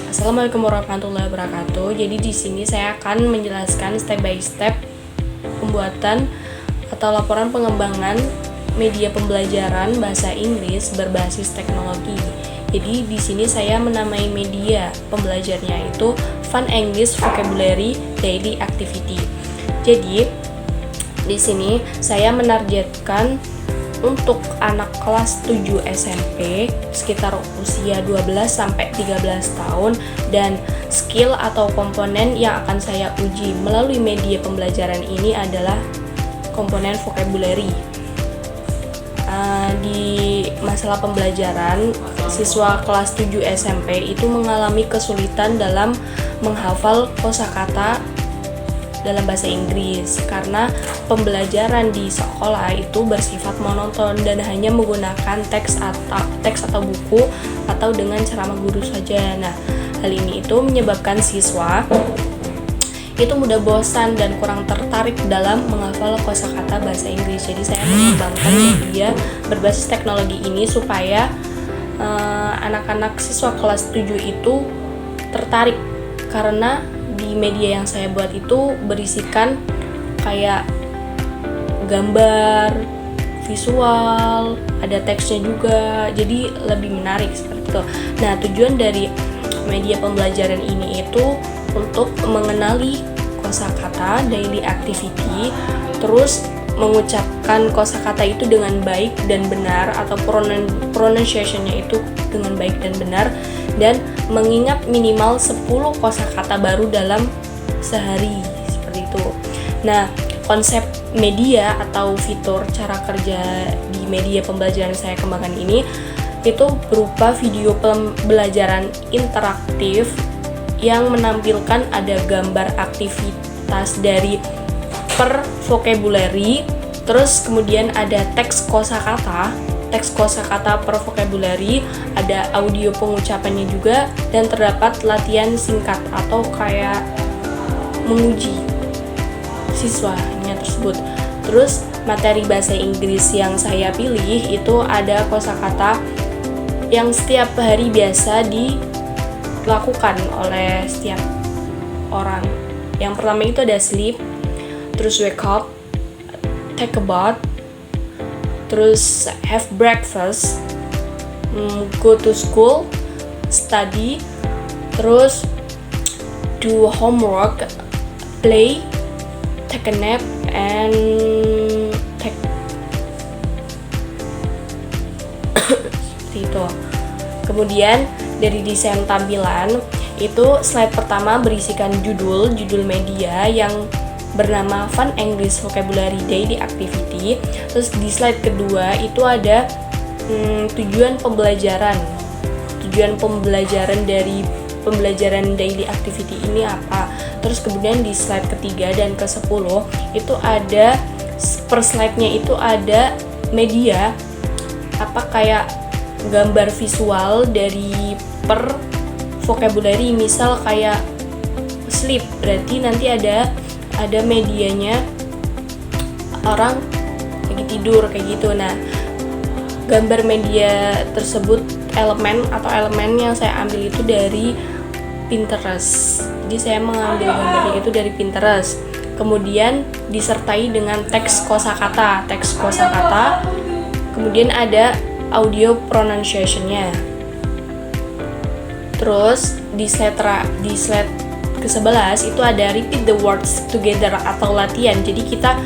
Assalamualaikum warahmatullahi wabarakatuh. Jadi di sini saya akan menjelaskan step by step pembuatan atau laporan pengembangan media pembelajaran bahasa Inggris berbasis teknologi. Jadi di sini saya menamai media pembelajarnya itu Fun English Vocabulary Daily Activity. Jadi di sini saya menargetkan untuk anak kelas 7 SMP sekitar usia 12 sampai 13 tahun, dan skill atau komponen yang akan saya uji melalui media pembelajaran ini adalah komponen vocabulary. Di masalah pembelajaran, siswa kelas 7 SMP itu mengalami kesulitan dalam menghafal kosakata dalam bahasa Inggris karena pembelajaran di sekolah itu bersifat monoton dan hanya menggunakan teks atau buku atau dengan ceramah guru saja. Nah, hal ini itu menyebabkan siswa itu mudah bosan dan kurang tertarik dalam menghafal kosakata bahasa Inggris. Jadi saya mengembangkan media berbasis teknologi ini supaya anak-anak siswa kelas 7 itu tertarik, karena di media yang saya buat itu berisikan kayak gambar, visual, ada teksnya juga, jadi lebih menarik seperti itu. Nah, tujuan dari media pembelajaran ini itu untuk mengenali kosakata daily activity, terus mengucapkan kosakata itu dengan baik dan benar atau pronunciation-nya itu dengan baik dan benar, dan mengingat minimal 10 kosakata baru dalam sehari seperti itu. Nah, konsep media atau fitur cara kerja di media pembelajaran saya kembangkan ini itu berupa video pembelajaran interaktif yang menampilkan ada gambar aktivitas dari per vocabulary, terus kemudian ada teks kosakata per vocabulary, ada audio pengucapannya juga, dan terdapat latihan singkat atau kayak menguji siswanya tersebut. Terus materi bahasa Inggris yang saya pilih itu ada kosakata yang setiap hari biasa dilakukan oleh setiap orang. Yang pertama itu ada sleep, terus wake up, take a bath, terus have breakfast, go to school, study, terus do homework, play, take a nap, and take seperti itu. Kemudian dari desain tampilan itu slide pertama berisikan judul media yang bernama Fun English Vocabulary Daily Activity. Terus di slide kedua itu ada tujuan pembelajaran dari pembelajaran daily activity ini apa. Terus kemudian di slide ketiga dan ke-10 itu ada per slide-nya itu ada media apa kayak gambar visual dari per vocabulary. Misal kayak sleep, berarti nanti ada medianya orang lagi tidur kayak gitu. Nah, gambar media tersebut elemen yang saya ambil itu dari Pinterest. Jadi saya mengambil gambarnya itu dari Pinterest. Kemudian disertai dengan teks kosakata. Kemudian ada audio pronunciation-nya. Terus di slide ke-11 itu ada repeat the words together atau latihan. Jadi kita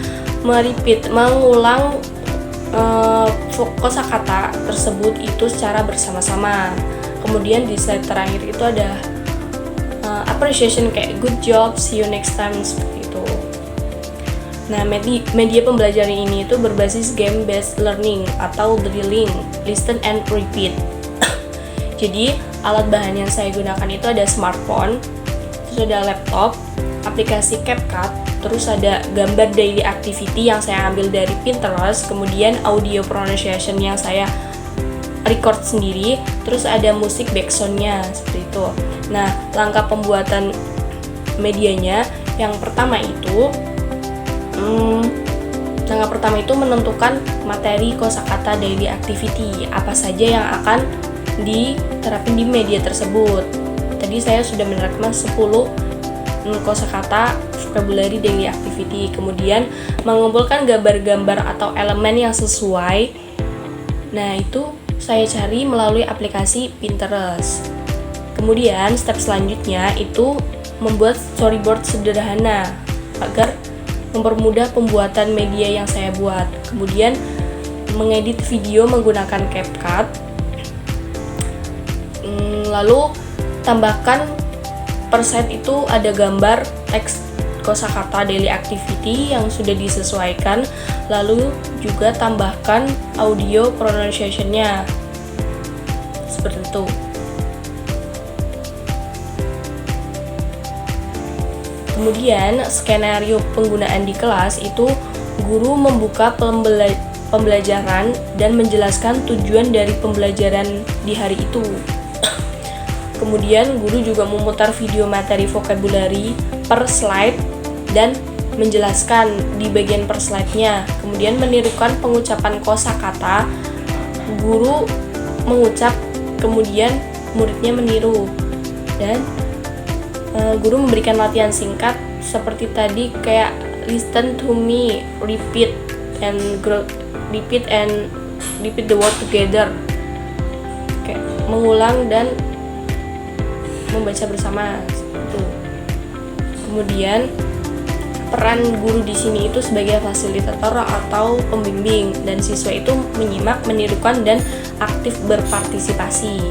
mengulang kosakata tersebut itu secara bersama-sama. Kemudian di slide terakhir itu ada appreciation kayak good job, see you next time, seperti itu. Nah, media pembelajaran ini itu berbasis game based learning atau drilling, listen and repeat. Jadi alat bahan yang saya gunakan itu ada smartphone, terus ada laptop, aplikasi CapCut, terus ada gambar daily activity yang saya ambil dari Pinterest, kemudian audio pronunciation yang saya record sendiri, terus ada musik backsound-nya seperti itu. Nah, langkah pembuatan medianya yang pertama itu menentukan materi kosakata daily activity apa saja yang akan diterapin di media tersebut. tadi saya sudah menerapkan 10 kosakata vocabulary daily activity. Kemudian mengumpulkan gambar-gambar atau elemen yang sesuai. Nah, itu saya cari melalui aplikasi Pinterest. Kemudian step selanjutnya itu membuat storyboard sederhana agar mempermudah pembuatan media yang saya buat. Kemudian mengedit video menggunakan CapCut. Lalu tambahkan per set itu ada gambar, teks kosakata daily activity yang sudah disesuaikan. Lalu juga tambahkan audio pronunciation-nya. Seperti itu. Kemudian skenario penggunaan di kelas itu guru membuka pembelajaran dan menjelaskan tujuan dari pembelajaran di hari itu. Kemudian guru juga memutar video materi vocabulary per slide dan menjelaskan di bagian per slide-nya. Kemudian menirukan pengucapan kosakata, guru mengucap, kemudian muridnya meniru. Dan guru memberikan latihan singkat seperti tadi, kayak listen to me, repeat the word together. Kayak mengulang dan membaca bersama gitu. Kemudian peran guru di sini itu sebagai fasilitator atau pembimbing, dan siswa itu menyimak, menirukan dan aktif berpartisipasi.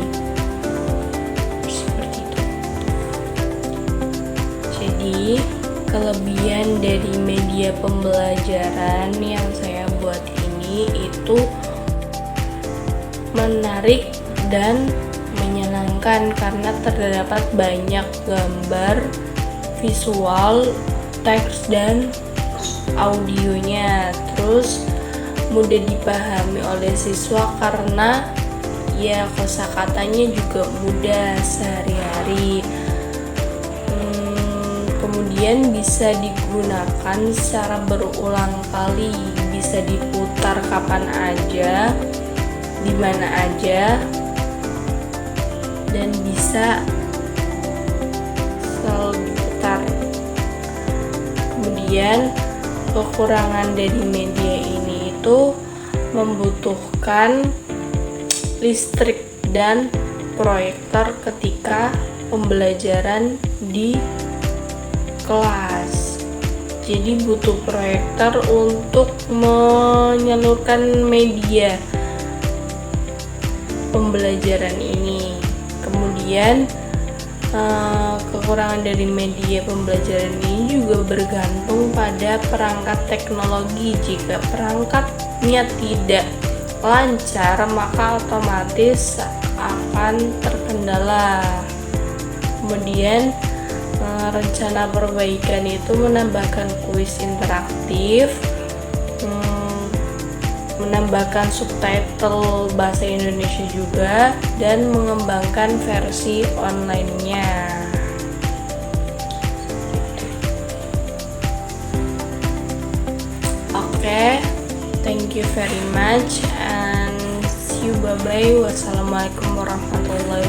Jadi, kelebihan dari media pembelajaran yang saya buat ini itu menarik dan menyenangkan karena terdapat banyak gambar, visual, teks, dan audionya. Terus mudah dipahami oleh siswa karena ya kosakatanya juga mudah sehari-hari. Kemudian bisa digunakan secara berulang kali, bisa diputar kapan aja, di mana aja, dan bisa selalu diputar. Kemudian kekurangan dari media ini itu membutuhkan listrik dan proyektor ketika pembelajaran di kelas. Jadi butuh proyektor untuk menyalurkan media pembelajaran ini. Kemudian kekurangan dari media pembelajaran ini juga bergantung pada perangkat teknologi. Jika perangkatnya tidak lancar, maka otomatis akan terkendala. Kemudian rencana perbaikan itu menambahkan kuis interaktif, menambahkan subtitle bahasa Indonesia juga, dan mengembangkan versi online-nya. Oke, thank you very much and see you, bye bye. Wassalamualaikum warahmatullahi